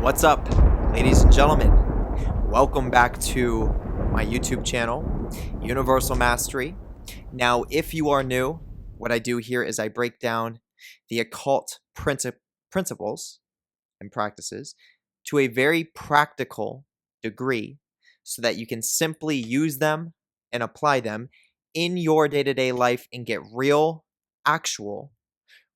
What's up, ladies and gentlemen? Welcome back to my YouTube channel, Universal Mastery. Now, if you are new, what I do here is I break down the occult principles and practices to a very practical degree so that you can simply use them and apply them in your day-to-day life and get real, actual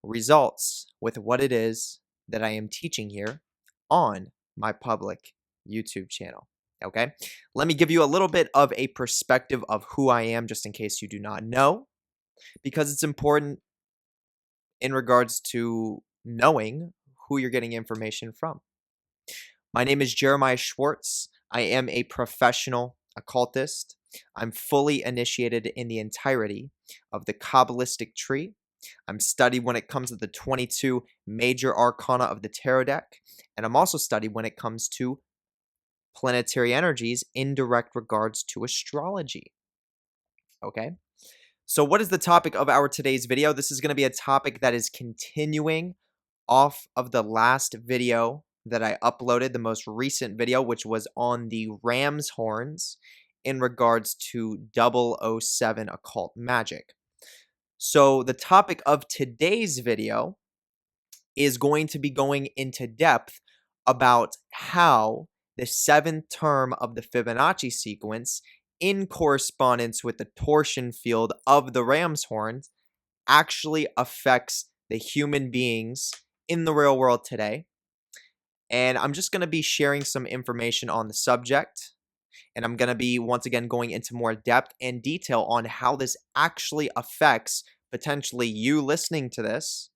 results with what it is that I am teaching here on my public YouTube channel. Okay, let me give you a little bit of a perspective of who I am, just in case you do not know, because it's important in regards to knowing who you're getting information from. My name is Jeremiah Schwartz. I am a professional occultist. I'm fully initiated in the entirety of the Kabbalistic tree. I'm studied when it comes to the 22 major arcana of the tarot deck, and I'm also studied when it comes to planetary energies in direct regards to astrology. Okay, so what is the topic of our today's video? This is going to be a topic that is continuing off of the last video that I uploaded, the most recent video, which was on the ram's horns in regards to 007 occult magic. So the topic of today's video is going to be going into depth about how the seventh term of the Fibonacci sequence, in correspondence with the torsion field of the ram's horns, actually affects the human beings in the real world today. And I'm just going to be sharing some information on the subject. And I'm going to be, once again, going into more depth and detail on how this actually affects potentially you listening to this,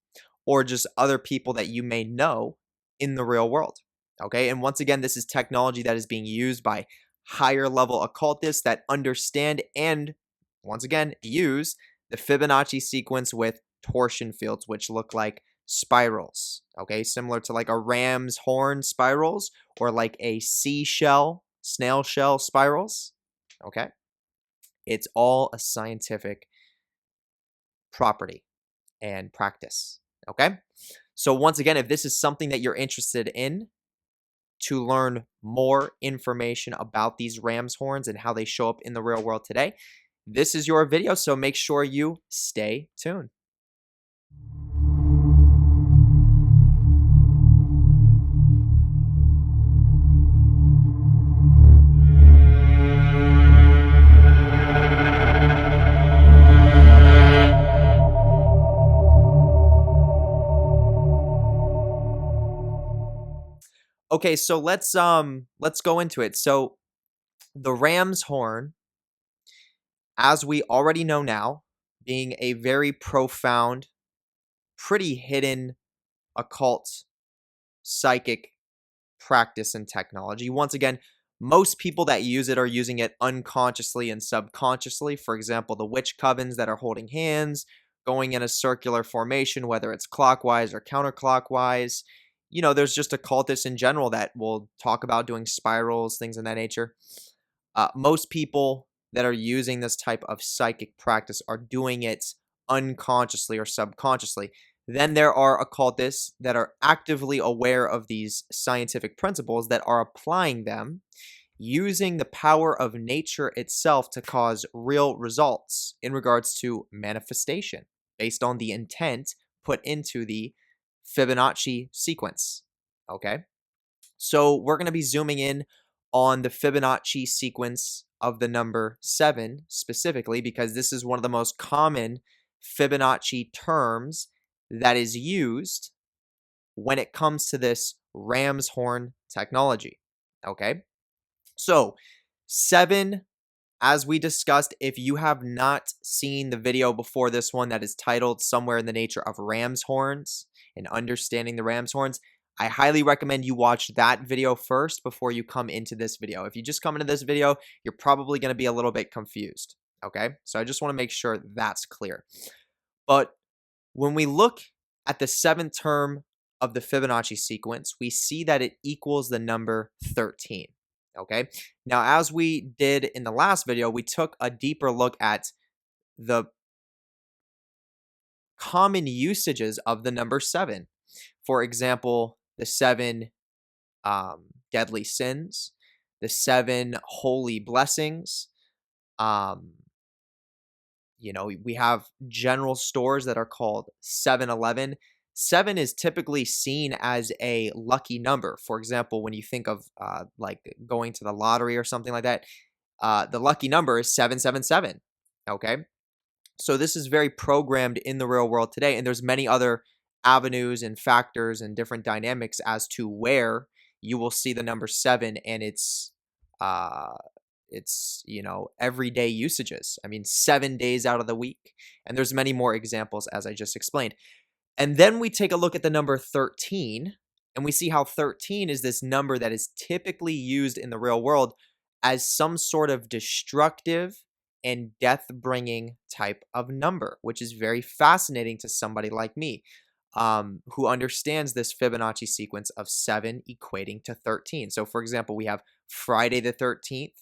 or just other people that you may know in the real world. Okay, and once again, this is technology that is being used by higher level occultists that understand and, once again, use the Fibonacci sequence with torsion fields, which look like spirals. Okay, similar to like a ram's horn spirals or like a seashell, snail shell spirals. Okay, it's all a scientific property and practice. Okay, so once again, if this is something that you're interested in to learn more information about these ram's horns and how they show up in the real world today, this is your video, so make sure you stay tuned. Okay, so let's go into it. So the ram's horn, as we already know now, being a very profound, pretty hidden occult psychic practice and technology. Once again, most people that use it are using it unconsciously and subconsciously. For example, the witch covens that are holding hands, going in a circular formation, whether it's clockwise or counterclockwise. You know, there's just occultists in general that will talk about doing spirals, things of that nature. Most people that are using this type of psychic practice are doing it unconsciously or subconsciously. Then there are occultists that are actively aware of these scientific principles that are applying them, using the power of nature itself to cause real results in regards to manifestation based on the intent put into the Fibonacci sequence. Okay, so we're going to be zooming in on the Fibonacci sequence of the number 7 specifically, because this is one of the most common Fibonacci terms that is used when it comes to this ram's horn technology. Okay, so 7, as we discussed, if you have not seen the video before this one that is titled somewhere in the nature of ram's horns and understanding the ram's horns, I highly recommend you watch that video first before you come into this video. If you just come into this video, you're probably going to be a little bit confused. Okay, so I just want to make sure that's clear. But when we look at the 7th term of the Fibonacci sequence, we see that it equals the number 13. Okay, now as we did in the last video, we took a deeper look at the common usages of the number 7. For example, the 7 deadly sins, the 7 holy blessings. Um, we have general stores that are called 7-Eleven. 7 is typically seen as a lucky number. For example, when you think of like going to the lottery or something like that, the lucky number is 777. Okay. So this is very programmed in the real world today, and there's many other avenues and factors and different dynamics as to where you will see the number 7 and uh its everyday usages. I mean, 7 days out of the week, and there's many more examples as I just explained. And then we take a look at the number 13, and we see how 13 is this number that is typically used in the real world as some sort of destructive and death-bringing type of number, which is very fascinating to somebody like me, who understands this Fibonacci sequence of 7 equating to 13. So, for example, we have Friday the 13th.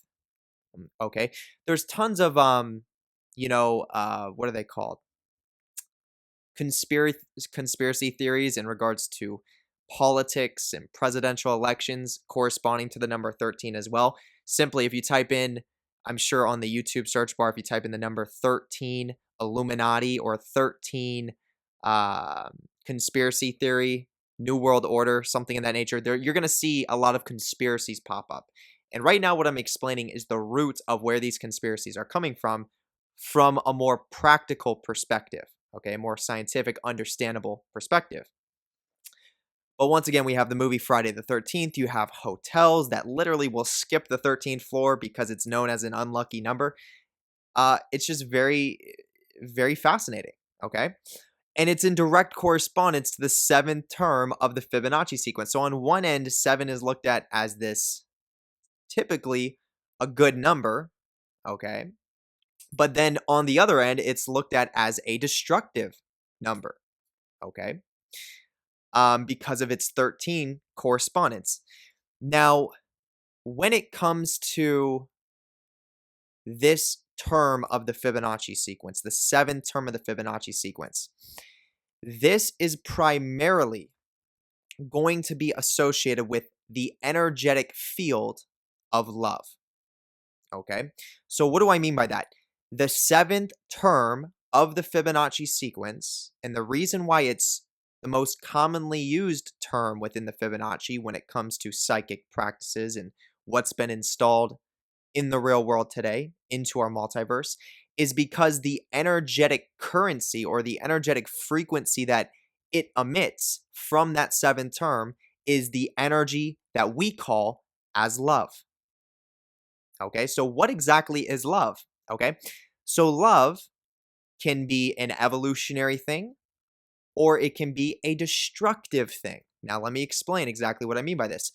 Okay, there's tons of what are they called? Conspiracy theories in regards to politics and presidential elections corresponding to the number 13 as well. Simply, if you type in, I'm sure on the YouTube search bar, if you type in the number 13 Illuminati or 13 conspiracy theory, New World Order, something in that nature, you're going to see a lot of conspiracies pop up. And right now, what I'm explaining is the root of where these conspiracies are coming from a more practical perspective. Okay, a more scientific, understandable perspective. But once again, we have the movie Friday the 13th. You have hotels that literally will skip the 13th floor because it's known as an unlucky number. It's just very, very fascinating. Okay. And it's in direct correspondence to the 7th term of the Fibonacci sequence. So on one end, 7 is looked at as this typically a good number. Okay. But then on the other end, it's looked at as a destructive number. Okay. Because of its 13 correspondence. Now, when it comes to this term of the Fibonacci sequence, the 7th term of the Fibonacci sequence, this is primarily going to be associated with the energetic field of love. Okay, so what do I mean by that? The 7th term of the Fibonacci sequence, and the reason why it's the most commonly used term within the Fibonacci when it comes to psychic practices and what's been installed in the real world today into our multiverse, is because the energetic currency or the energetic frequency that it emits from that 7th term is the energy that we call as love. Okay, so what exactly is love? Okay, so love can be an evolutionary thing, or it can be a destructive thing. Now, let me explain exactly what I mean by this.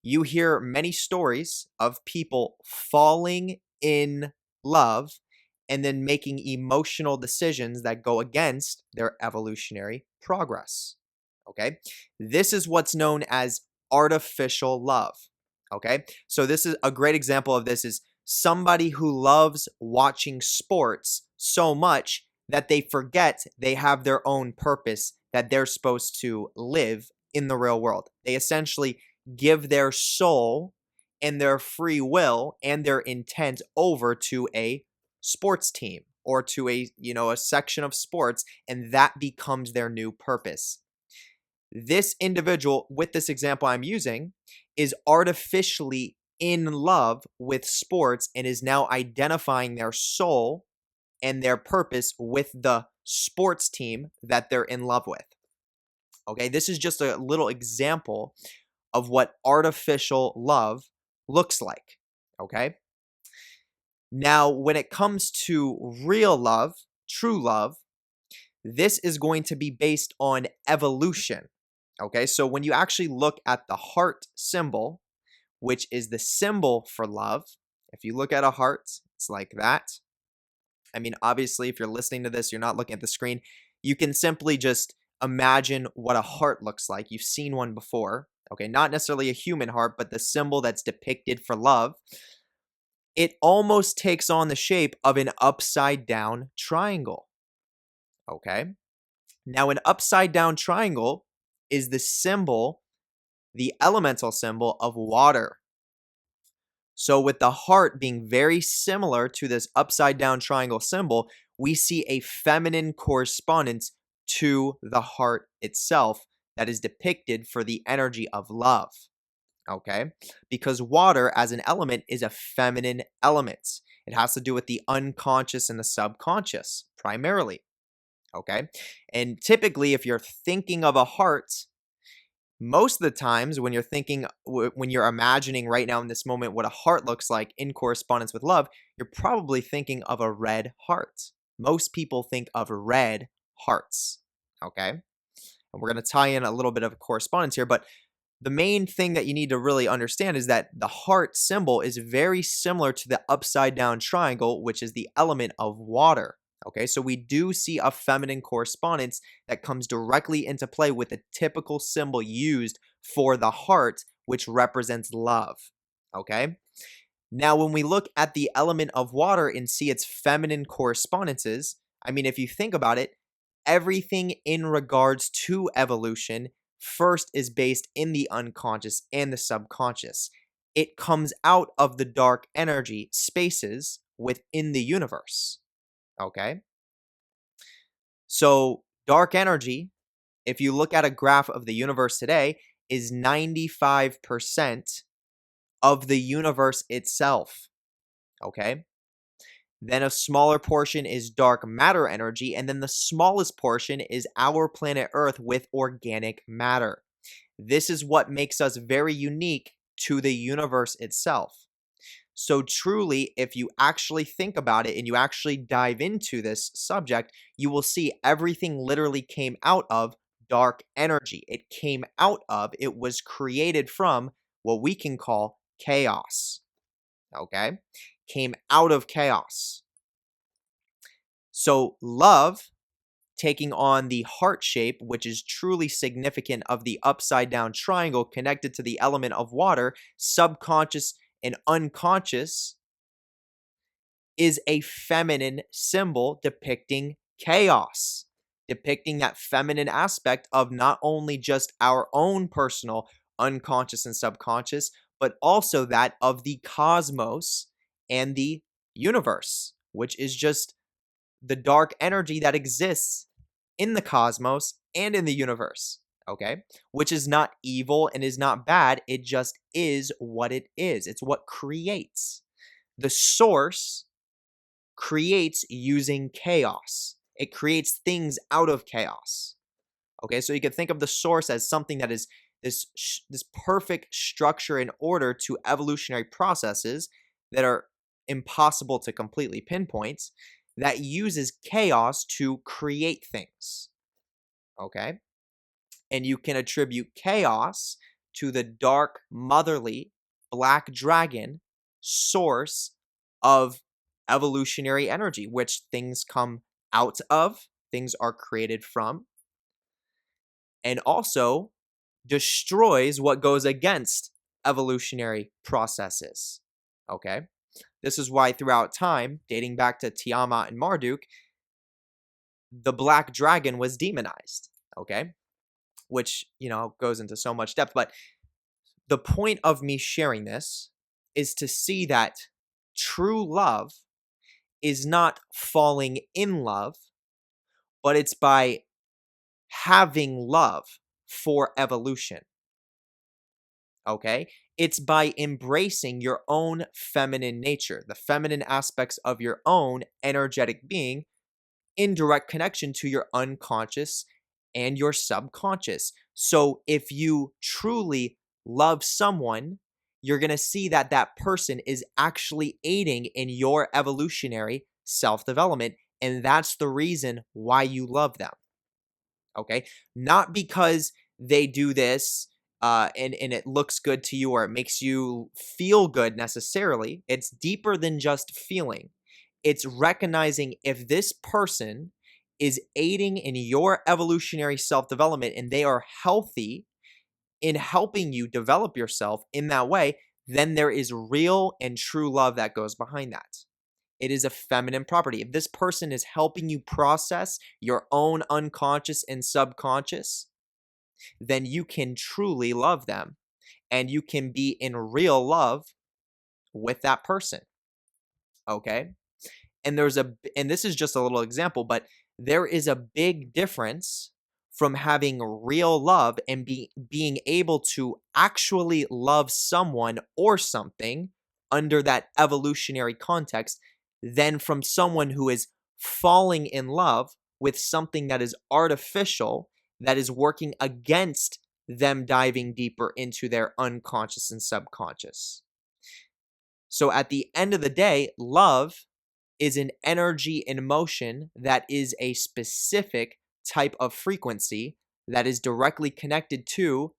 You hear many stories of people falling in love and then making emotional decisions that go against their evolutionary progress. Okay, this is what's known as artificial love. Okay, so this is a great example of this is somebody who loves watching sports so much that they forget they have their own purpose that they're supposed to live in the real world. They essentially give their soul and their free will and their intent over to a sports team or to a section of sports, and that becomes their new purpose. This individual, with this example I'm using, is artificially in love with sports and is now identifying their soul and their purpose with the sports team that they're in love with. Okay, this is just a little example of what artificial love looks like. Okay, now when it comes to real love, true love, this is going to be based on evolution. Okay, so when you actually look at the heart symbol, which is the symbol for love, if you look at a heart, it's like that. I mean, obviously, if you're listening to this, you're not looking at the screen. You can simply just imagine what a heart looks like. You've seen one before. Okay, not necessarily a human heart, but the symbol that's depicted for love. It almost takes on the shape of an upside down triangle. Okay, now an upside down triangle is the symbol the elemental symbol of water. So with the heart being very similar to this upside down triangle symbol, we see a feminine correspondence to the heart itself that is depicted for the energy of love. Okay? Because water as an element is a feminine element. It has to do with the unconscious and the subconscious primarily. Okay? And typically, if you're thinking of a heart, most of the times when you're thinking, when you're imagining right now in this moment what a heart looks like in correspondence with love, you're probably thinking of a red heart. Most people think of red hearts. Okay? And we're going to tie in a little bit of correspondence here, but the main thing that you need to really understand is that the heart symbol is very similar to the upside down triangle, which is the element of water. Okay, so we do see a feminine correspondence that comes directly into play with the typical symbol used for the heart, which represents love. Okay, now when we look at the element of water and see its feminine correspondences, I mean, if you think about it, everything in regards to evolution first is based in the unconscious and the subconscious. It comes out of the dark energy spaces within the universe. Okay? So, dark energy, if you look at a graph of the universe today, is 95% of the universe itself. Okay? Then a smaller portion is dark matter energy, and then the smallest portion is our planet Earth with organic matter. This is what makes us very unique to the universe itself. So truly, if you actually think about it and you actually dive into this subject, you will see everything literally came out of dark energy. It was created from what we can call chaos. Okay? Came out of chaos. So love taking on the heart shape, which is truly significant of the upside down triangle connected to the element of water, subconscious and unconscious, is a feminine symbol depicting chaos, depicting that feminine aspect of not only just our own personal unconscious and subconscious, but also that of the cosmos and the universe, which is just the dark energy that exists in the cosmos and in the universe, okay? Which is not evil and is not bad. It just is what it is. It's what creates. The source creates using chaos. It creates things out of chaos. Okay, so you could think of the source as something that is this perfect structure and order to evolutionary processes that are impossible to completely pinpoint, that uses chaos to create things. Okay? And you can attribute chaos to the dark, motherly, black dragon source of evolutionary energy, which things come out of, things are created from, and also destroys what goes against evolutionary processes. Okay? This is why throughout time, dating back to Tiamat and Marduk, the black dragon was demonized. Okay? Which, goes into so much depth. But the point of me sharing this is to see that true love is not falling in love, but it's by having love for evolution. Okay? It's by embracing your own feminine nature, the feminine aspects of your own energetic being in direct connection to your unconscious and your subconscious. So if you truly love someone, you're going to see that that person is actually aiding in your evolutionary self-development, and that's the reason why you love them. Okay? Not because they do this and it looks good to you or it makes you feel good necessarily. It's deeper than just feeling. It's recognizing if this person is aiding in your evolutionary self-development and they are healthy in helping you develop yourself in that way, then there is real and true love that goes behind that. It is a feminine property. If this person is helping you process your own unconscious and subconscious, then you can truly love them and you can be in real love with that person. Okay? And this is just a little example, but there is a big difference from having real love and being able to actually love someone or something under that evolutionary context than from someone who is falling in love with something that is artificial, that is working against them diving deeper into their unconscious and subconscious. So at the end of the day, love is an energy in motion that is a specific type of frequency that is directly connected to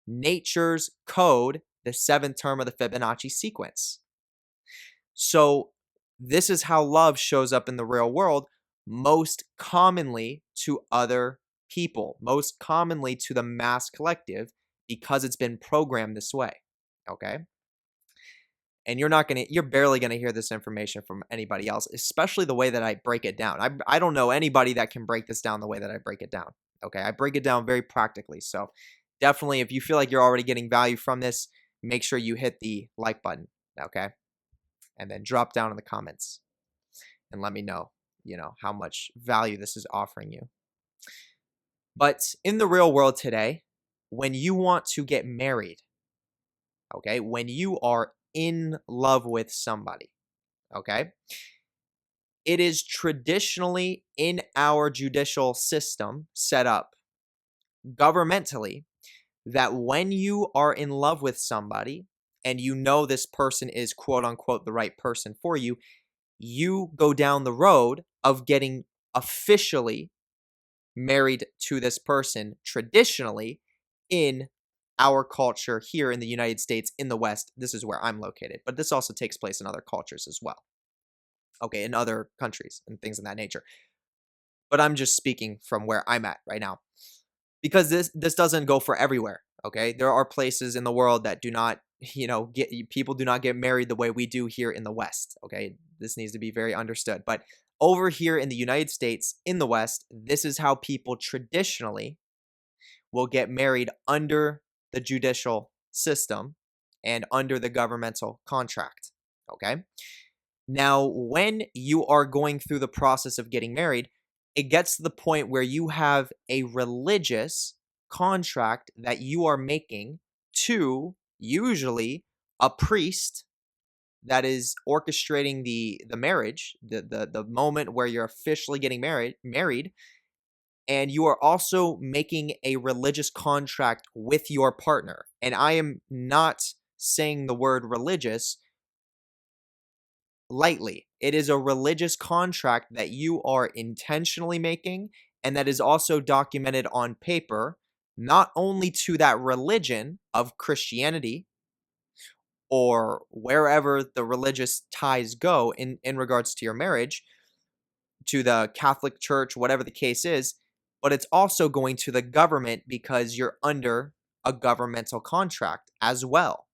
nature's code, the seventh term of the Fibonacci sequence. So this is how love shows up in the real world, most commonly to other people, most commonly to the mass collective, because it's been programmed this way. Okay? And you're barely gonna hear this information from anybody else, especially the way that I break it down. I don't know anybody that can break this down the way that I break it down. Okay, I break it down very practically. So definitely, if you feel like you're already getting value from this, make sure you hit the like button. Okay, and then drop down in the comments and let me know, how much value this is offering you. But in the real world today, when you want to get married, okay, when you are in love with somebody, okay, it is traditionally in our judicial system set up governmentally that when you are in love with somebody and you know this person is quote unquote the right person for you, you go down the road of getting officially married to this person traditionally in our culture here in the United States, in the West. This is where I'm located, but this also takes place in other cultures as well. Okay, in other countries and things of that nature. But I'm just speaking from where I'm at right now. Because this doesn't go for everywhere, okay? There are places in the world that do not, people do not get married the way we do here in the West, okay? This needs to be very understood. But over here in the United States, in the West, this is how people traditionally will get married under the judicial system and under the governmental contract, okay? Now, when you are going through the process of getting married, it gets to the point where you have a religious contract that you are making to usually a priest that is orchestrating the marriage, the moment where you're officially getting married, and you are also making a religious contract with your partner. And I am not saying the word religious lightly. It is a religious contract that you are intentionally making and that is also documented on paper, not only to that religion of Christianity or wherever the religious ties go in regards to your marriage, to the Catholic Church, whatever the case is, but it's also going to the government because you're under a governmental contract as well.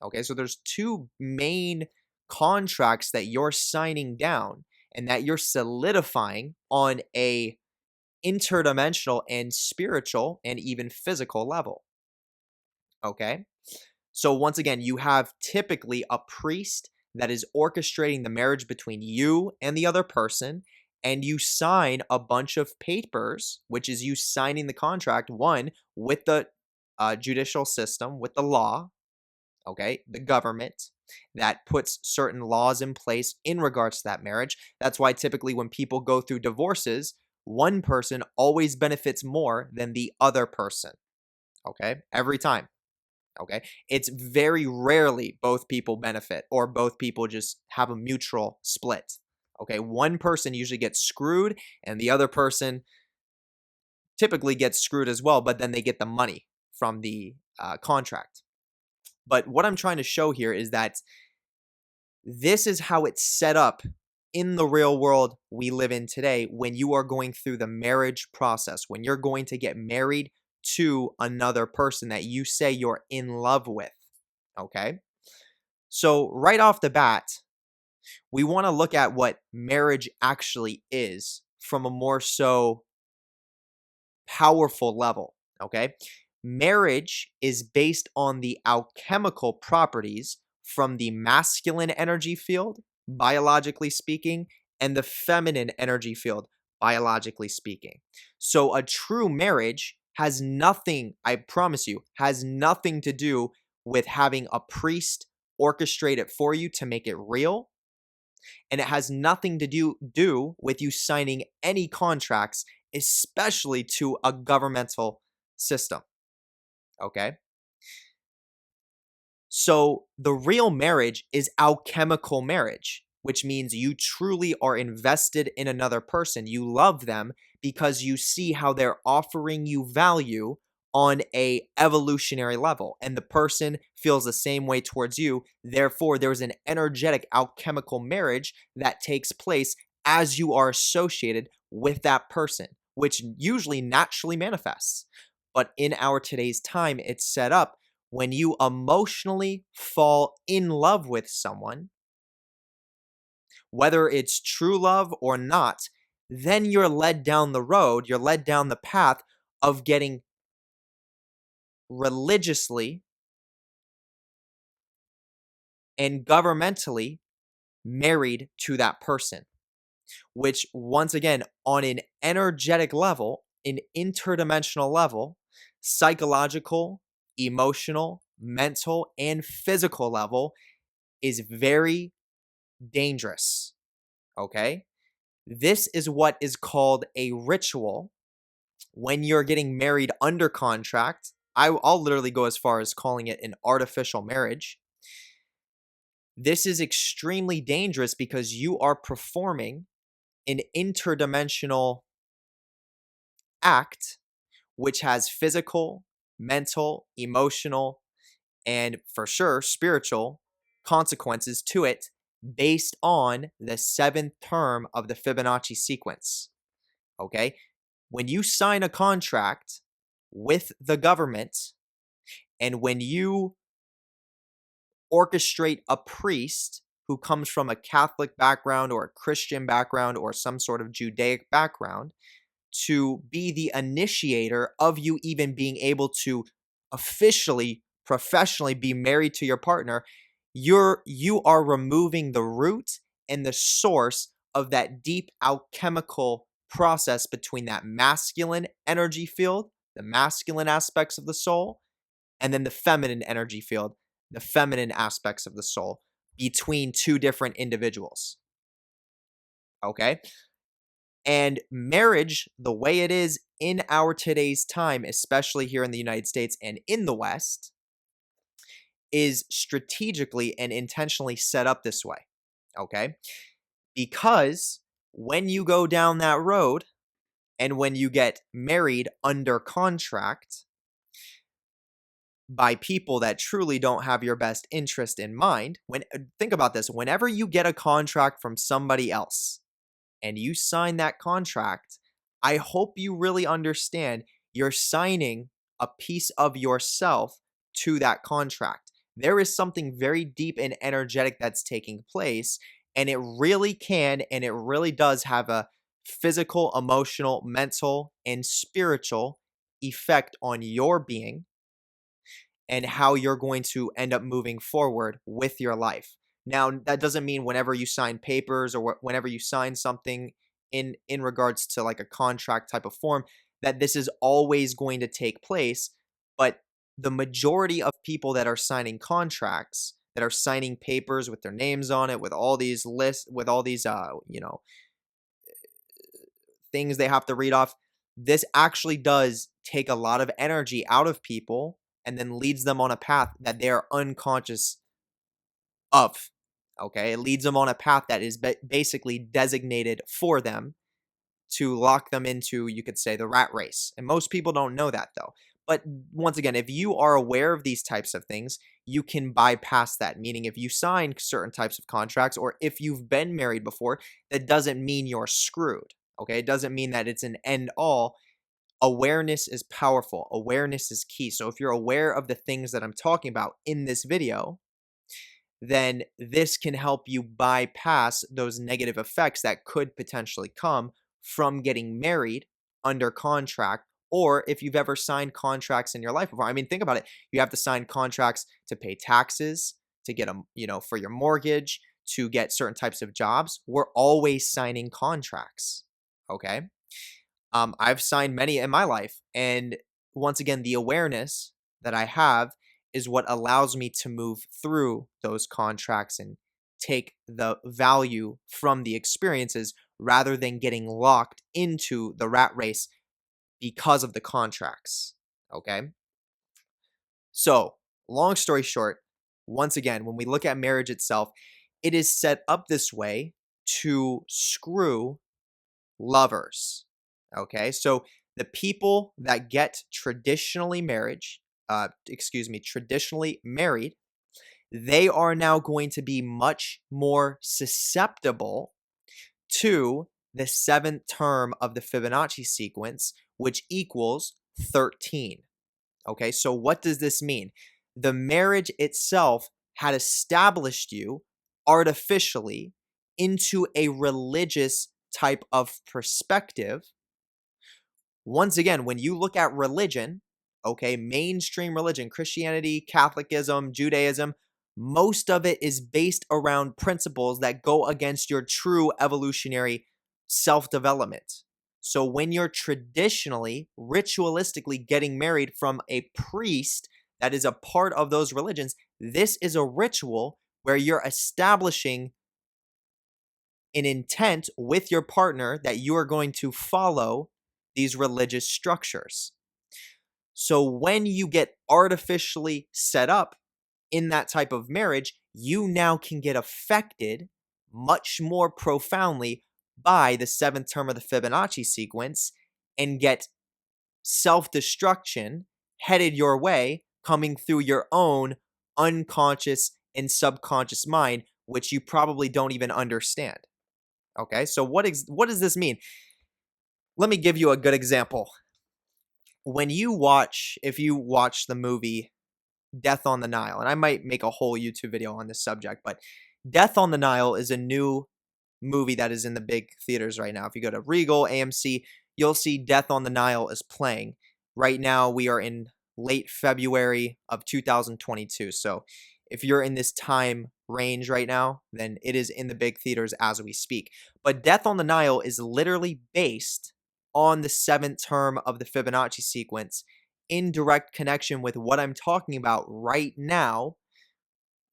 Okay, so there's two main contracts that you're signing down and that you're solidifying on a interdimensional and spiritual and even physical level. Okay, so once again, you have typically a priest that is orchestrating the marriage between you and the other person, and you sign a bunch of papers, which is you signing the contract, one, with the judicial system, with the law, okay, the government that puts certain laws in place in regards to that marriage. That's why typically when people go through divorces, one person always benefits more than the other person, okay, every time. Okay, it's very rarely both people benefit or both people just have a mutual split. Okay, one person usually gets screwed and the other person typically gets screwed as well, but then they get the money from the contract. But what I'm trying to show here is that this is how it's set up in the real world we live in today when you are going through the marriage process, when you're going to get married to another person that you say you're in love with, okay? So right off the bat, we want to look at what marriage actually is from a more so powerful level, okay? Marriage is based on the alchemical properties from the masculine energy field, biologically speaking, and the feminine energy field, biologically speaking. So a true marriage has nothing, I promise you, has nothing to do with having a priest orchestrate it for you to make it real. And it has nothing to do with you signing any contracts, especially to a governmental system. Okay? So the real marriage is alchemical marriage, which means you truly are invested in another person. You love them because you see how they're offering you value on a evolutionary level, and the person feels the same way towards you. Therefore, there's an energetic alchemical marriage that takes place as you are associated with that person, which usually naturally manifests. But in our today's time, it's set up when you emotionally fall in love with someone, whether it's true love or not, then you're led down the road, you're led down the path of getting religiously and governmentally married to that person, which, once again, on an energetic level, an interdimensional level, psychological, emotional, mental, and physical level, is very dangerous. Okay? This is what is called a ritual when you're getting married under contract. I'll literally go as far as calling it an artificial marriage. This is extremely dangerous because you are performing an interdimensional act which has physical, mental, emotional, and for sure spiritual consequences to it based on the seventh term of the Fibonacci sequence. Okay? When you sign a contract with the government and when you orchestrate a priest who comes from a Catholic background or a Christian background or some sort of Judaic background to be the initiator of you even being able to officially, professionally be married to your partner, you are removing the root and the source of that deep alchemical process between that masculine energy field, the masculine aspects of the soul, and then the feminine energy field, the feminine aspects of the soul, between two different individuals. Okay? And marriage, the way it is in our today's time, especially here in the United States and in the West, is strategically and intentionally set up this way. Okay? Because when you go down that road and when you get married under contract by people that truly don't have your best interest in mind, think about this, whenever you get a contract from somebody else, and you sign that contract, I hope you really understand you're signing a piece of yourself to that contract. There is something very deep and energetic that's taking place, and it really can and it really does have a physical, emotional, mental, and spiritual effect on your being and how you're going to end up moving forward with your life. Now, that doesn't mean whenever you sign papers or whenever you sign something in regards to like a contract type of form that this is always going to take place, but the majority of people that are signing contracts, that are signing papers with their names on it, with all these lists, with all these things they have to read off, this actually does take a lot of energy out of people and then leads them on a path that they are unconscious of. Okay, it leads them on a path that is basically designated for them to lock them into, you could say, the rat race. And most people don't know that though. But once again, if you are aware of these types of things, you can bypass that. Meaning, if you sign certain types of contracts or if you've been married before, that doesn't mean you're screwed. Okay, it doesn't mean that it's an end all. Awareness is powerful. Awareness is key. So if you're aware of the things that I'm talking about in this video, then this can help you bypass those negative effects that could potentially come from getting married under contract or if you've ever signed contracts in your life before. I mean, think about it. You have to sign contracts to pay taxes, to get for your mortgage, to get certain types of jobs. We're always signing contracts. Okay. I've signed many in my life. And once again, the awareness that I have is what allows me to move through those contracts and take the value from the experiences rather than getting locked into the rat race because of the contracts. Okay. So, long story short, once again, when we look at marriage itself, it is set up this way to screw lovers. Okay, so the people that get traditionally married, they are now going to be much more susceptible to the seventh term of the Fibonacci sequence, which equals 13. Okay, so what does this mean? The marriage itself had established you artificially into a religious type of perspective. Once again, when you look at religion, okay, mainstream religion, Christianity, Catholicism, Judaism, most of it is based around principles that go against your true evolutionary self-development. So when you're traditionally, ritualistically getting married from a priest that is a part of those religions, this is a ritual where you're establishing an intent with your partner that you are going to follow these religious structures. So when you get artificially set up in that type of marriage, you now can get affected much more profoundly by the seventh term of the Fibonacci sequence and get self-destruction headed your way coming through your own unconscious and subconscious mind, which you probably don't even understand. Okay, so what does this mean? Let me give you a good example. If you watch the movie Death on the Nile, and I might make a whole YouTube video on this subject, but Death on the Nile is a new movie that is in the big theaters right now. If you go to Regal, AMC, you'll see Death on the Nile is playing. Right now, we are in late February of 2022. So if you're in this time range right now, then it is in the big theaters as we speak. But Death on the Nile is literally based on the seventh term of the Fibonacci sequence in direct connection with what I'm talking about right now,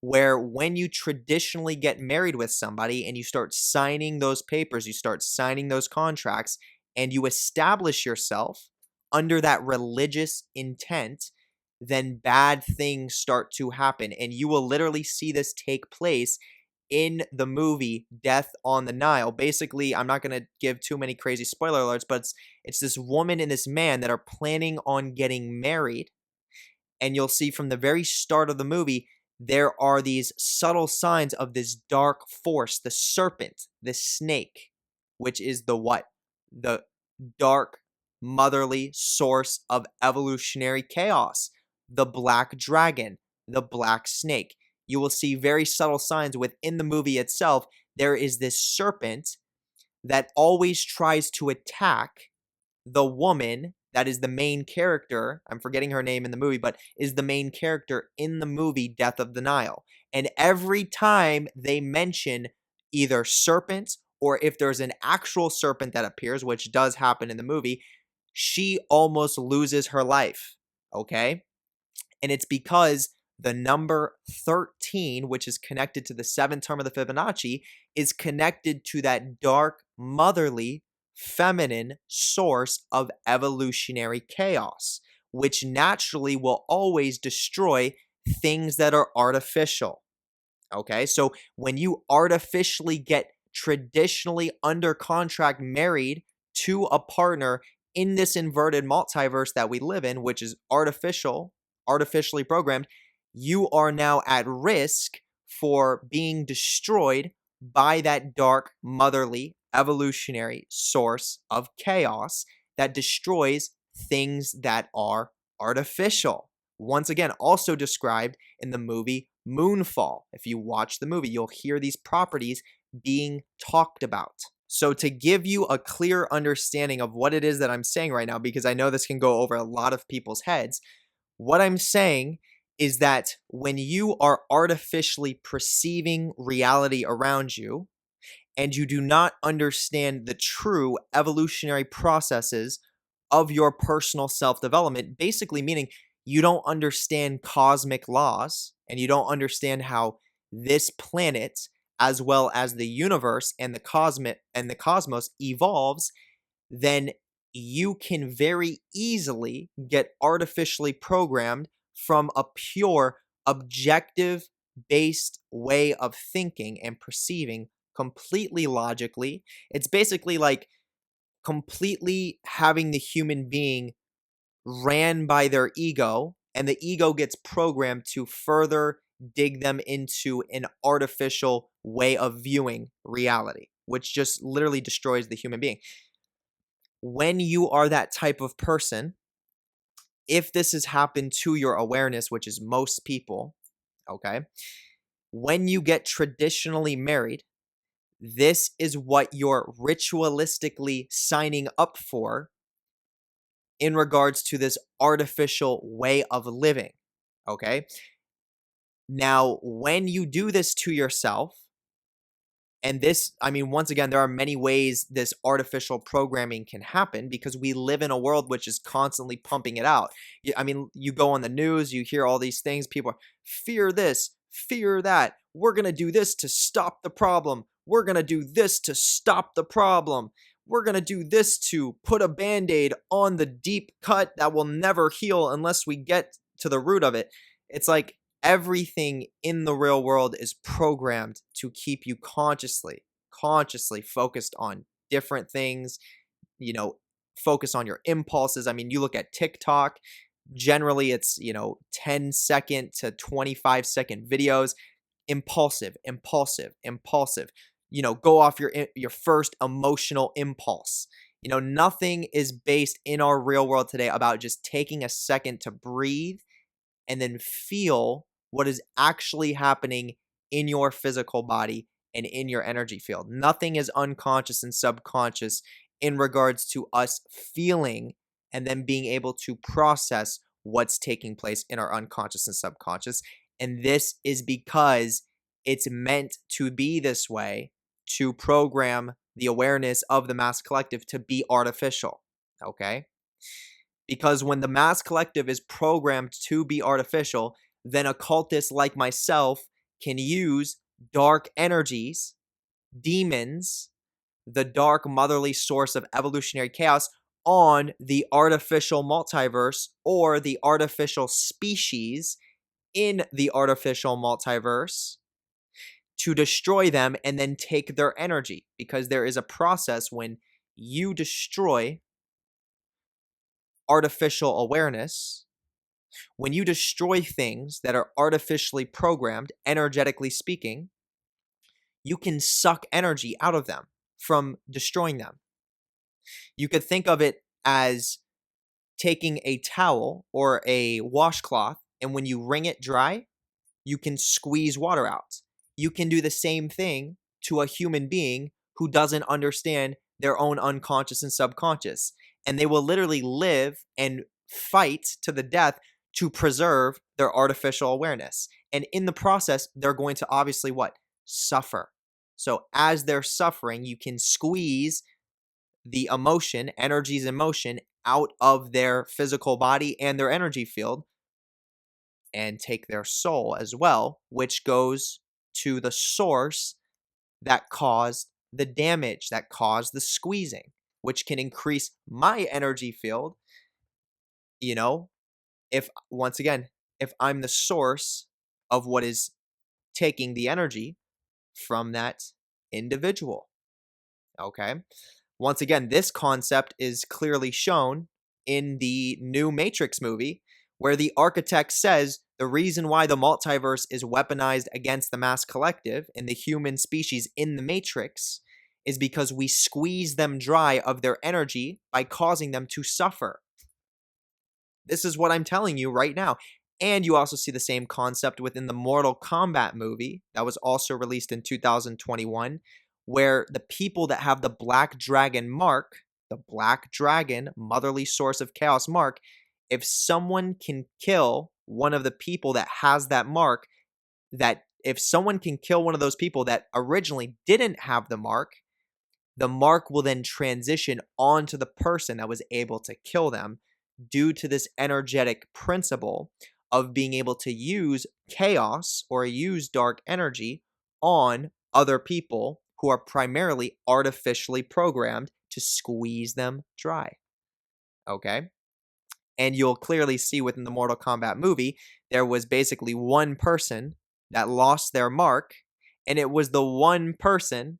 where when you traditionally get married with somebody and you start signing those papers, you start signing those contracts, and you establish yourself under that religious intent, then bad things start to happen. And you will literally see this take place in the movie Death on the Nile. Basically, I'm not going to give too many crazy spoiler alerts, but it's this woman and this man that are planning on getting married. And you'll see from the very start of the movie, there are these subtle signs of this dark force, the serpent, the snake, which is the what? The dark motherly source of evolutionary chaos, the black dragon, the black snake. You will see very subtle signs within the movie itself. There is this serpent that always tries to attack the woman that is the main character. I'm forgetting her name in the movie, but is the main character in the movie Death of the Nile. And every time they mention either serpents or if there's an actual serpent that appears, which does happen in the movie, she almost loses her life. Okay? And it's because the number 13, which is connected to the seventh term of the Fibonacci, is connected to that dark, motherly, feminine source of evolutionary chaos, which naturally will always destroy things that are artificial. Okay, so when you artificially get traditionally under contract married to a partner in this inverted multiverse that we live in, which is artificially programmed, you are now at risk for being destroyed by that dark, motherly, evolutionary source of chaos that destroys things that are artificial. Once again, also described in the movie Moonfall. If you watch the movie, you'll hear these properties being talked about. So to give you a clear understanding of what it is that I'm saying right now, because I know this can go over a lot of people's heads, what I'm saying is that when you are artificially perceiving reality around you and you do not understand the true evolutionary processes of your personal self-development, basically meaning you don't understand cosmic laws and you don't understand how this planet as well as the universe and the cosmos evolves, then you can very easily get artificially programmed from a pure objective based way of thinking and perceiving completely logically. It's basically like completely having the human being ran by their ego, and the ego gets programmed to further dig them into an artificial way of viewing reality, which just literally destroys the human being. When you are that type of person, if this has happened to your awareness, which is most people, okay, when you get traditionally married, this is what you're ritualistically signing up for in regards to this artificial way of living, okay? Now, when you do this to yourself, and this, I mean, once again, there are many ways this artificial programming can happen because we live in a world which is constantly pumping it out. I mean, you go on the news, you hear all these things, people are, fear this, fear that. We're going to do this to stop the problem. We're going to do this to stop the problem. We're going to do this to put a band-aid on the deep cut that will never heal unless we get to the root of it. It's like, everything in the real world is programmed to keep you consciously focused on different things, focus on your impulses. I mean, you look at TikTok, generally it's, 10-second to 25-second videos, impulsive, go off your first emotional impulse. Nothing is based in our real world today about just taking a second to breathe and then feel what is actually happening in your physical body and in your energy field. Nothing is unconscious and subconscious in regards to us feeling and then being able to process what's taking place in our unconscious and subconscious. And this is because it's meant to be this way, to program the awareness of the mass collective to be artificial, okay? Because when the mass collective is programmed to be artificial, then occultists like myself can use dark energies, demons, the dark motherly source of evolutionary chaos on the artificial multiverse or the artificial species in the artificial multiverse to destroy them and then take their energy. Because there is a process when you destroy artificial awareness, when you destroy things that are artificially programmed, energetically speaking, you can suck energy out of them from destroying them. You could think of it as taking a towel or a washcloth, and when you wring it dry, you can squeeze water out. You can do the same thing to a human being who doesn't understand their own unconscious and subconscious. And they will literally live and fight to the death to preserve their artificial awareness. And in the process, they're going to obviously what? Suffer. So as they're suffering, you can squeeze the emotion, energies in motion, out of their physical body and their energy field and take their soul as well, which goes to the source that caused the damage, that caused the squeezing, which can increase my energy field. If once again, if I'm the source of what is taking the energy from that individual. Okay. Once again, this concept is clearly shown in the new Matrix movie, where the architect says the reason why the multiverse is weaponized against the mass collective and the human species in the Matrix is because we squeeze them dry of their energy by causing them to suffer. This is what I'm telling you right now. And you also see the same concept within the Mortal Kombat movie that was also released in 2021, where the people that have the black dragon mark, the black dragon, motherly source of chaos mark, if someone can kill one of the people that has that mark, that if someone can kill one of those people that originally didn't have the mark will then transition onto the person that was able to kill them due to this energetic principle of being able to use chaos or use dark energy on other people who are primarily artificially programmed to squeeze them dry. Okay? And you'll clearly see within the Mortal Kombat movie, there was basically one person that lost their mark, and it was the one person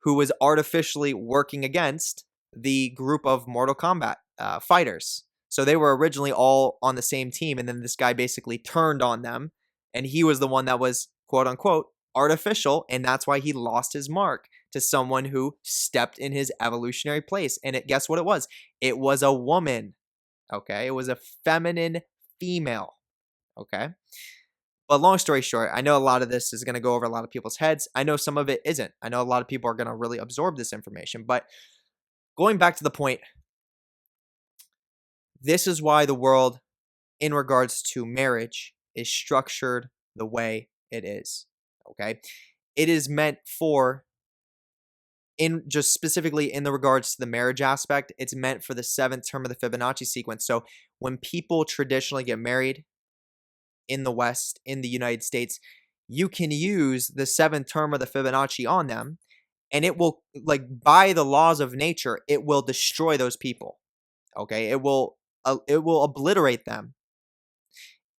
who was artificially working against the group of Mortal Kombat fighters. So they were originally all on the same team, and then this guy basically turned on them, and he was the one that was, quote unquote, artificial, and that's why he lost his mark to someone who stepped in his evolutionary place. And guess what it was? It was a woman, okay? It was a feminine female, okay? But long story short, I know a lot of this is going to go over a lot of people's heads. I know some of it isn't. I know a lot of people are going to really absorb this information. But going back to the point, this is why the world, in regards to marriage, is structured the way it is. Okay? It is meant for, in just specifically in the regards to the marriage aspect, it's meant for the seventh term of the Fibonacci sequence. So when people traditionally get married, in the West, in the United States, you can use the seventh term of the Fibonacci on them, and it will, like, by the laws of nature, it will destroy those people. Okay, it will obliterate them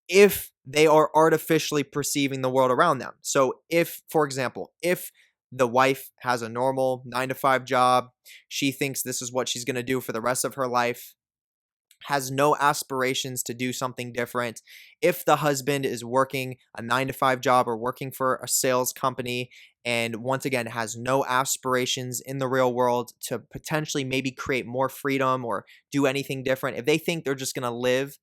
if they are artificially perceiving the world around them. So if, for example, if the wife has a normal 9-to-5 job, she thinks this is what she's going to do for the rest of her life, has no aspirations to do something different. If the husband is working a 9-to-5 job or working for a sales company and once again has no aspirations in the real world to potentially maybe create more freedom or do anything different, if they think they're just going to live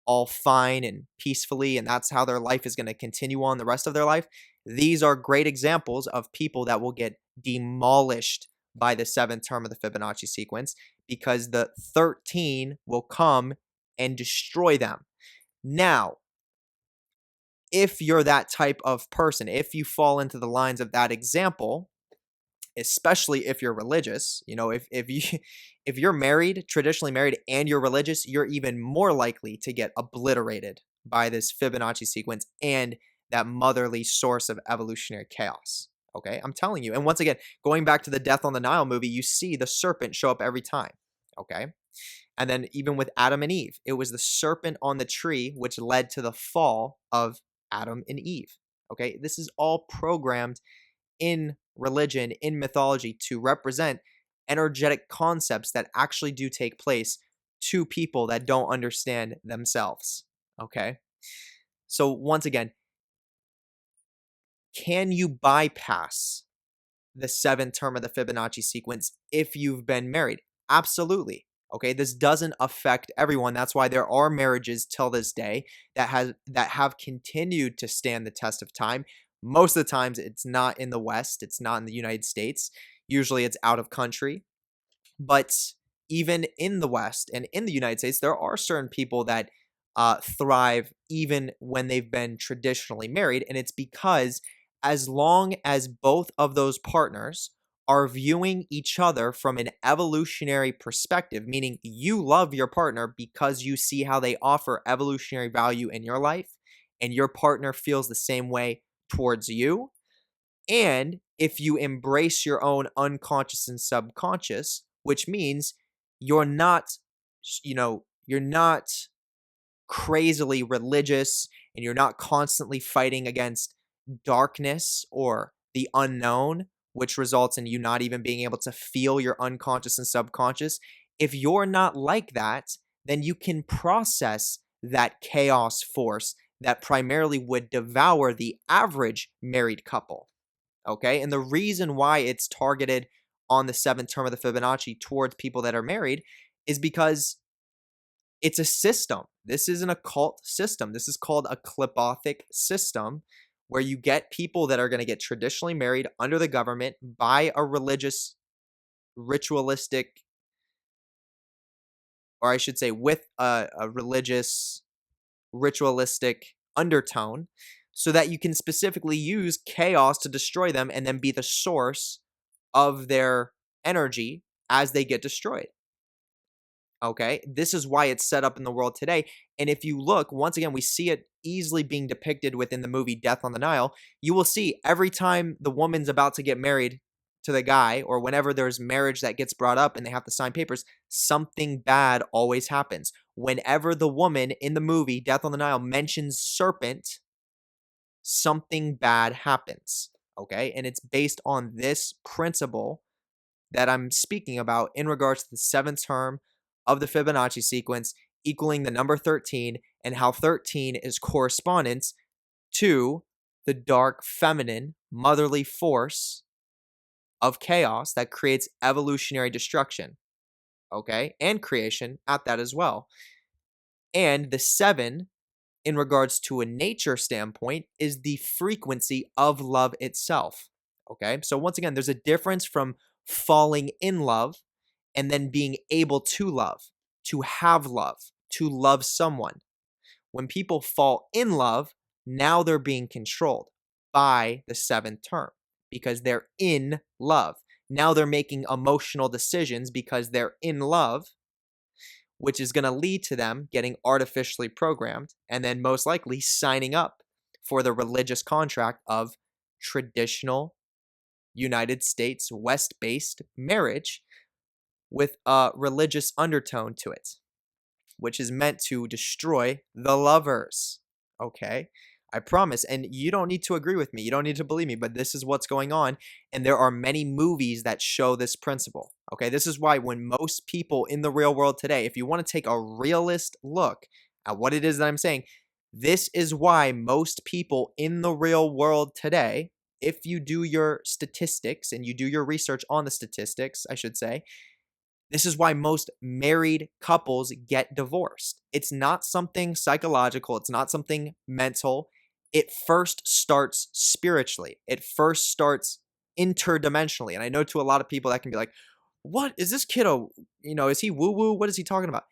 all fine and peacefully and that's how their life is going to continue on the rest of their life, these are great examples of people that will get demolished by the seventh term of the Fibonacci sequence, because the 13 will come and destroy them. Now, if you're that type of person, if you fall into the lines of that example, especially if you're religious, you know, if you're married, traditionally married, and you're religious, you're even more likely to get obliterated by this Fibonacci sequence and that motherly source of evolutionary chaos. Okay, I'm telling you. And once again, going back to the Death on the Nile movie, you see the serpent show up every time. Okay. And then even with Adam and Eve, it was the serpent on the tree which led to the fall of Adam and Eve. Okay. This is all programmed in religion, in mythology, to represent energetic concepts that actually do take place to people that don't understand themselves. Okay. So once again, can you bypass the seventh term of the Fibonacci sequence if you've been married? Absolutely. Okay, this doesn't affect everyone. That's why there are marriages till this day that have continued to stand the test of time. Most of the times it's not in the West, it's not in the United States. Usually it's out of country. But even in the West and in the United States, there are certain people that thrive even when they've been traditionally married. And it's because as long as both of those partners are viewing each other from an evolutionary perspective, meaning you love your partner because you see how they offer evolutionary value in your life, and your partner feels the same way towards you. And if you embrace your own unconscious and subconscious, which means you're not, you're not crazily religious and you're not constantly fighting against darkness or the unknown, which results in you not even being able to feel your unconscious and subconscious. If you're not like that, then you can process that chaos force that primarily would devour the average married couple. Okay. And the reason why it's targeted on the seventh term of the Fibonacci towards people that are married is because it's a system. This is an occult system. This is called a Qlippothic system, where you get people that are going to get traditionally married under the government by a religious, ritualistic, or I should say with a religious, ritualistic undertone, so that you can specifically use chaos to destroy them and then be the source of their energy as they get destroyed. Okay, this is why it's set up in the world today. And if you look, once again, we see it easily being depicted within the movie Death on the Nile. You will see every time the woman's about to get married to the guy, or whenever there's marriage that gets brought up and they have to sign papers, something bad always happens. Whenever the woman in the movie Death on the Nile mentions serpent, something bad happens. Okay, and it's based on this principle that I'm speaking about in regards to the seventh term of the Fibonacci sequence equaling the number 13, and how 13 is correspondence to the dark feminine motherly force of chaos that creates evolutionary destruction, okay, and creation at that as well. And the 7, in regards to a nature standpoint, is the frequency of love itself, okay? So once again, there's a difference from falling in love and then being able to love, to have love, to love someone. When people fall in love, now they're being controlled by the 7th term because they're in love. Now they're making emotional decisions because they're in love, which is going to lead to them getting artificially programmed and then most likely signing up for the religious contract of traditional United States West-based marriage with a religious undertone to it, which is meant to destroy the lovers. Okay? I promise. And you don't need to agree with me. You don't need to believe me, but this is what's going on. And there are many movies that show this principle. Okay? This is why when most people in the real world today, if you want to take a realist look at what it is that I'm saying, this is why most people in the real world today, if you do your statistics and you do your research on the statistics, I should say, this is why most married couples get divorced. It's not something psychological. It's not something mental. It first starts spiritually. It first starts interdimensionally. And I know to a lot of people that can be like, what is this kiddo? Is he woo-woo? What is he talking about?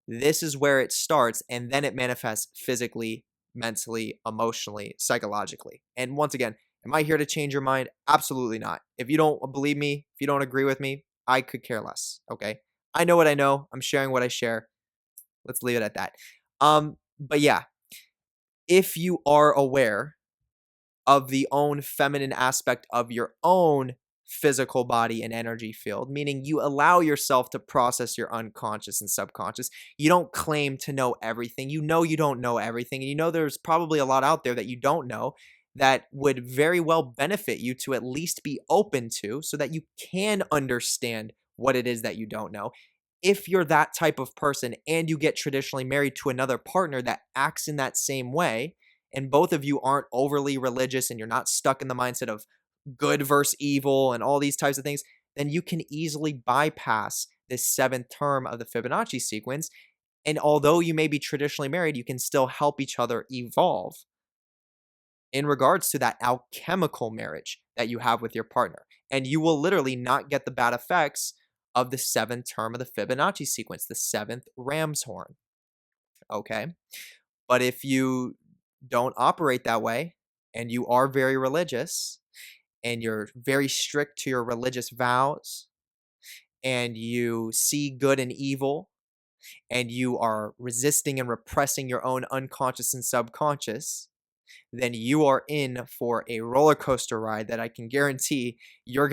This is where it starts, and then it manifests physically, mentally, emotionally, psychologically. And once again, am I here to change your mind? Absolutely not. If you don't believe me, if you don't agree with me, I could care less, okay? I know what I know. I'm sharing what I share. Let's leave it at that. But yeah, if you are aware of the own feminine aspect of your own physical body and energy field, meaning you allow yourself to process your unconscious and subconscious. You don't claim to know everything. You know you don't know everything. And you know there's probably a lot out there that you don't know that would very well benefit you to at least be open to so that you can understand what it is that you don't know. If you're that type of person and you get traditionally married to another partner that acts in that same way, and both of you aren't overly religious and you're not stuck in the mindset of good versus evil and all these types of things, then you can easily bypass this 7th term of the Fibonacci sequence. And although you may be traditionally married, you can still help each other evolve in regards to that alchemical marriage that you have with your partner. And you will literally not get the bad effects of the 7th term of the Fibonacci sequence, the 7th ram's horn. Okay? But if you don't operate that way and you are very religious and you're very strict to your religious vows and you see good and evil and you are resisting and repressing your own unconscious and subconscious, then you are in for a roller coaster ride that I can guarantee you're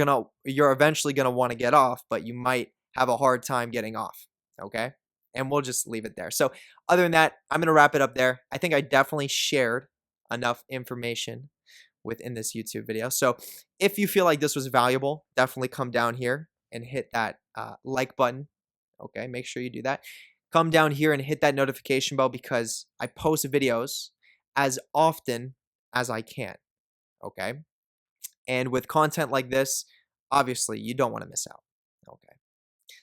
eventually gonna want to get off, but you might have a hard time getting off. Okay? And we'll just leave it there. So other than that, I'm gonna wrap it up there. I think I definitely shared enough information within this YouTube video. So if you feel like this was valuable, definitely come down here and hit that like button. Okay, make sure you do that. Come down here and hit that notification bell because I post videos as often as I can. Okay, and with content like this, obviously you don't want to miss out. Okay,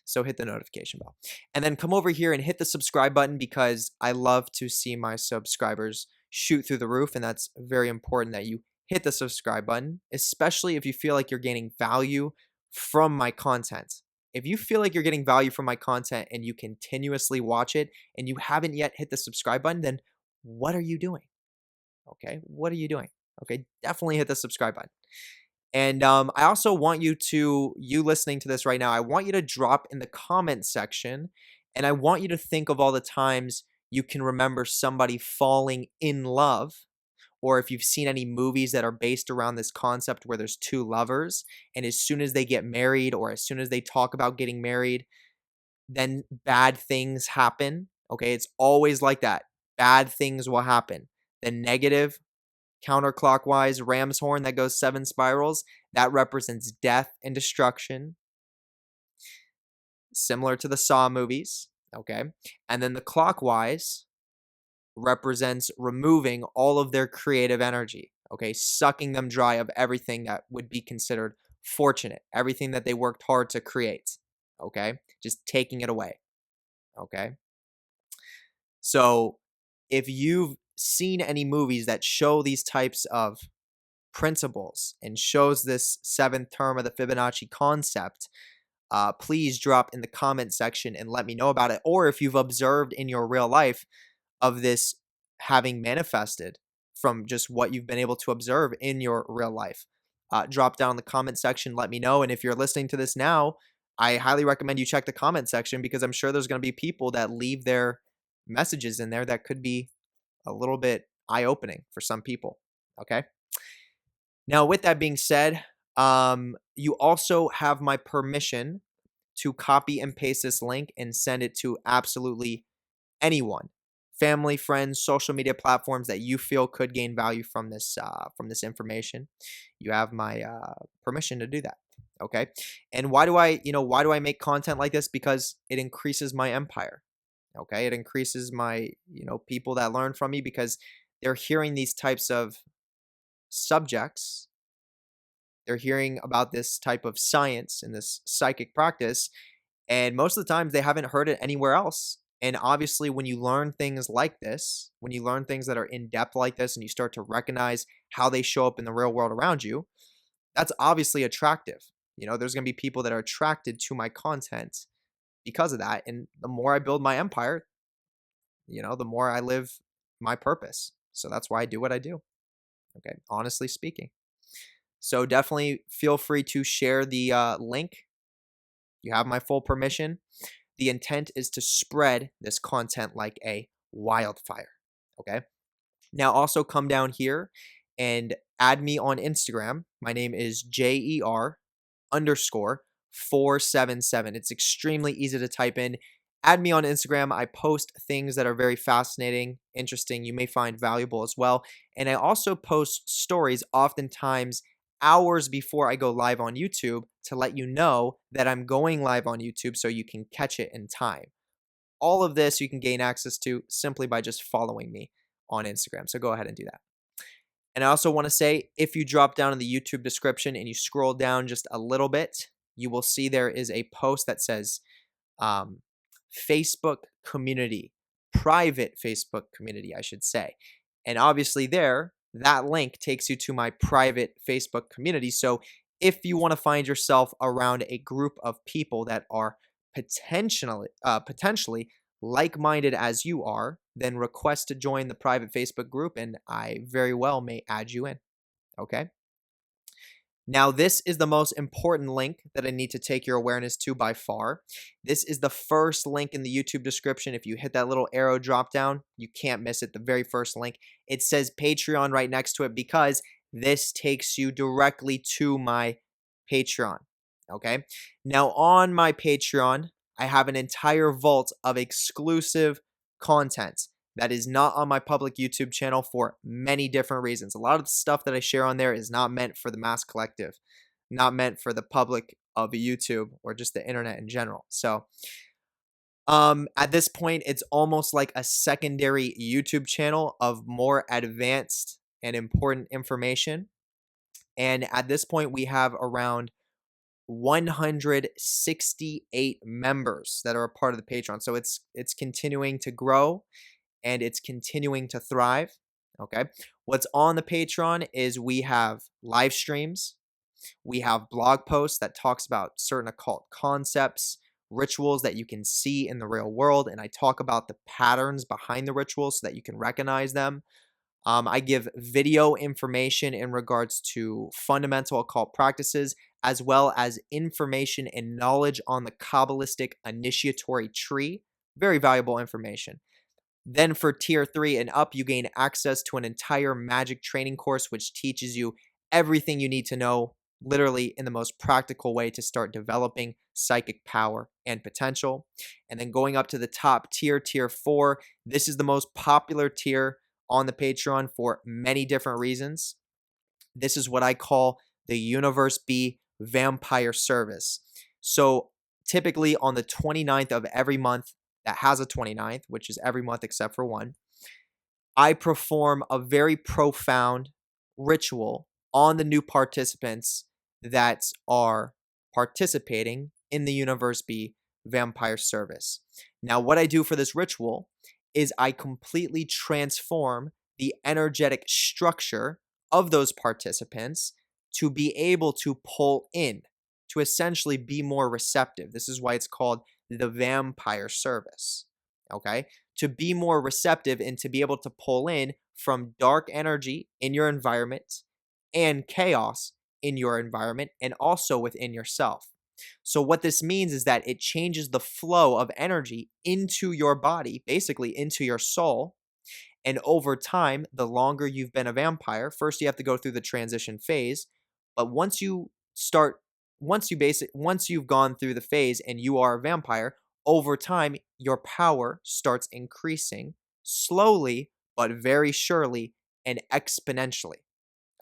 so hit the notification bell and then come over here and hit the subscribe button because I love to see my subscribers shoot through the roof, and that's very important that you hit the subscribe button, especially if you feel like you're gaining value from my content. If you feel like you're getting value from my content and you continuously watch it and you haven't yet hit the subscribe button, then what are you doing? Okay, what are you doing? Okay, definitely hit the subscribe button. And I also want you listening to this right now, I want you to drop in the comment section, and I want you to think of all the times you can remember somebody falling in love, or if you've seen any movies that are based around this concept where there's two lovers, and as soon as they get married or as soon as they talk about getting married, then bad things happen. Okay, it's always like that. Bad things will happen. The negative counterclockwise ram's horn that goes 7 spirals, that represents death and destruction, similar to the Saw movies, okay? And then the clockwise represents removing all of their creative energy, okay? Sucking them dry of everything that would be considered fortunate, everything that they worked hard to create, okay? Just taking it away, okay? So if you've seen any movies that show these types of principles and shows this 7th term of the Fibonacci concept, please drop in the comment section and let me know about it. Or if you've observed in your real life of this having manifested from just what you've been able to observe in your real life, drop down in the comment section, let me know. And if you're listening to this now, I highly recommend you check the comment section, because I'm sure there's going to be people that leave their messages in there that could be a little bit eye-opening for some people, okay? Now, with that being said, you also have my permission to copy and paste this link and send it to absolutely anyone, family, friends, social media platforms that you feel could gain value from this information. You have my permission to do that. Okay. And why do I make content like this? Because it increases my empire. Okay. It increases my, people that learn from me, because they're hearing these types of subjects. They're hearing about this type of science and this psychic practice, and most of the times they haven't heard it anywhere else. And obviously, when you learn things like this, when you learn things that are in depth like this, and you start to recognize how they show up in the real world around you, that's obviously attractive. There's going to be people that are attracted to my content because of that. And the more I build my empire, the more I live my purpose. So that's why I do what I do. Okay, honestly speaking. So definitely feel free to share the link. You have my full permission. The intent is to spread this content like a wildfire, okay? Now also come down here and add me on Instagram. My name is JER_477. It's extremely easy to type in. Add me on Instagram. I post things that are very fascinating, interesting, you may find valuable as well. And I also post stories oftentimes hours before I go live on YouTube to let you know that I'm going live on YouTube so you can catch it in time. All of this you can gain access to simply by just following me on Instagram. So go ahead and do that. And I also want to say, if you drop down in the YouTube description and you scroll down just a little bit, you will see there is a post that says Facebook community, private Facebook community, I should say. And obviously that link takes you to my private Facebook community. So if you want to find yourself around a group of people that are potentially like-minded as you are, then request to join the private Facebook group, and I very well may add you in. Okay? Now, this is the most important link that I need to take your awareness to by far. This is the first link in the YouTube description. If you hit that little arrow drop down, you can't miss it. The very first link. It says Patreon right next to it, because this takes you directly to my Patreon. Okay? Now, on my Patreon, I have an entire vault of exclusive content that is not on my public YouTube channel for many different reasons. A lot of the stuff that I share on there is not meant for the mass collective, not meant for the public of YouTube or just the internet in general. So at this point, it's almost like a secondary YouTube channel of more advanced and important information. And at this point, we have around 168 members that are a part of the Patreon. So it's continuing to grow, and it's continuing to thrive. Okay. What's on the Patreon is we have live streams, we have blog posts that talks about certain occult concepts, rituals that you can see in the real world, and I talk about the patterns behind the rituals so that you can recognize them. I give video information in regards to fundamental occult practices, as well as information and knowledge on the Kabbalistic initiatory tree. Very valuable information. Then for tier 3 and up, you gain access to an entire magic training course, which teaches you everything you need to know, literally in the most practical way to start developing psychic power and potential. And then going up to the top tier, tier 4, this is the most popular tier on the Patreon for many different reasons. This is what I call the Universe.B Vampire Service. So typically on the 29th of every month that has a 29th, which is every month except for one, I perform a very profound ritual on the new participants that are participating in the Universe.B Vampire Service. Now, what I do for this ritual is I completely transform the energetic structure of those participants to be able to pull in, to essentially be more receptive. This is why it's called the Vampire Service. Okay? To be more receptive and to be able to pull in from dark energy in your environment and chaos in your environment and also within yourself. So what this means is that it changes the flow of energy into your body, basically into your soul. And over time, the longer you've been a vampire, first you have to go through the transition phase, but once you've gone through the phase and you are a vampire, over time your power starts increasing slowly but very surely and exponentially.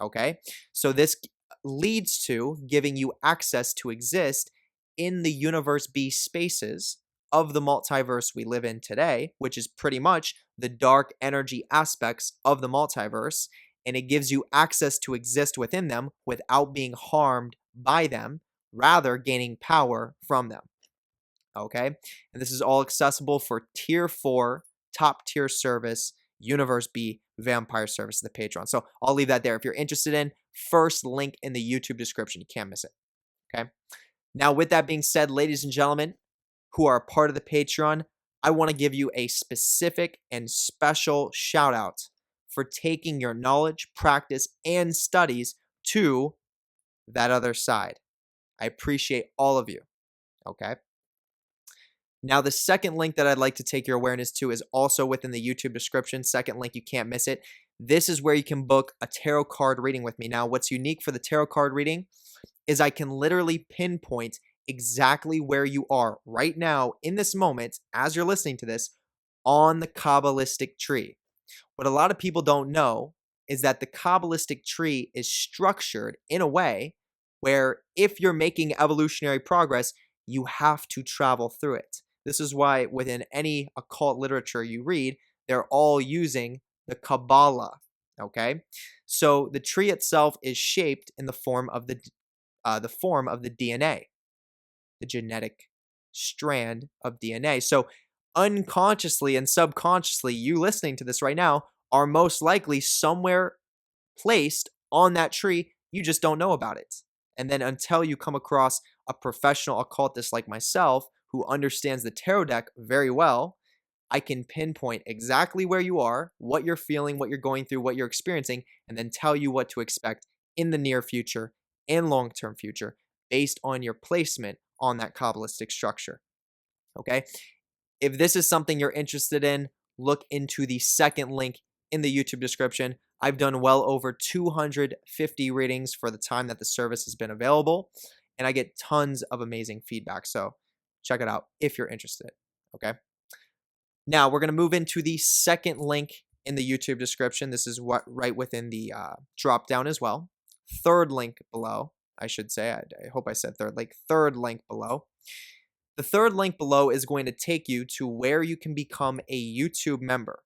Okay? So this leads to giving you access to exist in the Universe.B spaces of the multiverse we live in today, which is pretty much the dark energy aspects of the multiverse, and it gives you access to exist within them without being harmed by them, rather gaining power from them. Okay? And this is all accessible for tier 4, top tier service, Universe.B Vampire Service, the Patreon. So I'll leave that there. If you're interested in, first link in the YouTube description. You can't miss it. Okay? Now, with that being said, ladies and gentlemen who are a part of the Patreon, I want to give you a specific and special shout out for taking your knowledge, practice, and studies to that other side. I appreciate all of you. Okay? Now, the second link that I'd like to take your awareness to is also within the YouTube description. Second link, you can't miss it. This is where you can book a tarot card reading with me. Now, what's unique for the tarot card reading is I can literally pinpoint exactly where you are right now in this moment as you're listening to this on the Kabbalistic tree. What a lot of people don't know is that the Kabbalistic tree is structured in a way where if you're making evolutionary progress, you have to travel through it. This is why within any occult literature you read, they're all using the Kabbalah, okay? So the tree itself is shaped in the form of the DNA, the genetic strand of DNA. So unconsciously and subconsciously, you listening to this right now are most likely somewhere placed on that tree. You just don't know about it. And then until you come across a professional occultist like myself who understands the tarot deck very well, I can pinpoint exactly where you are, what you're feeling, what you're going through, what you're experiencing, and then tell you what to expect in the near future and long-term future based on your placement on that Kabbalistic structure. Okay? If this is something you're interested in, look into the second link in the YouTube description. I've done well over 250 readings for the time that the service has been available, and I get tons of amazing feedback. So check it out if you're interested. Okay? Now, we're going to move into the second link in the YouTube description. This is what right within the drop down as well. Third link below, I should say. I hope I said third link. Third link below. The third link below is going to take you to where you can become a YouTube member.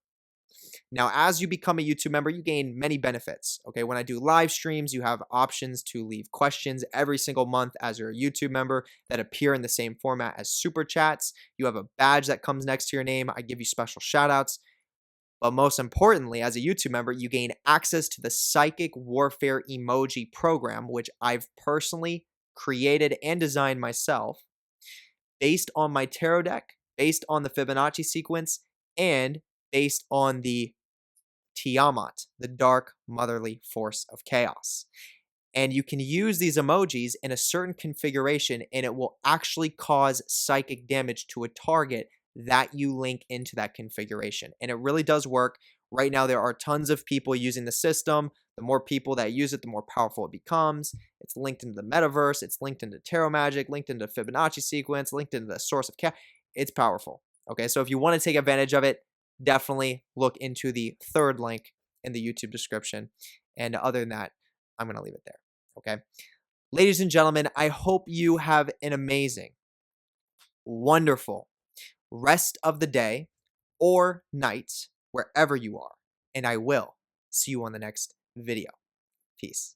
Now, as you become a YouTube member, you gain many benefits. Okay, when I do live streams, you have options to leave questions every single month as you're a YouTube member that appear in the same format as super chats. You have a badge that comes next to your name. I give you special shout outs. But most importantly, as a YouTube member, you gain access to the Psychic Warfare Emoji program, which I've personally created and designed myself based on my tarot deck, based on the Fibonacci sequence, and based on the Tiamat, the dark motherly force of chaos. And you can use these emojis in a certain configuration, and it will actually cause psychic damage to a target that you link into that configuration. And it really does work. Right now, there are tons of people using the system. The more people that use it, the more powerful it becomes. It's linked into the metaverse. It's linked into tarot magic, linked into Fibonacci sequence, linked into the source of chaos. It's powerful. Okay, so if you want to take advantage of it, definitely look into the third link in the YouTube description. And other than that, I'm going to leave it there. Okay. Ladies and gentlemen, I hope you have an amazing, wonderful rest of the day or night wherever you are. And I will see you on the next video. Peace.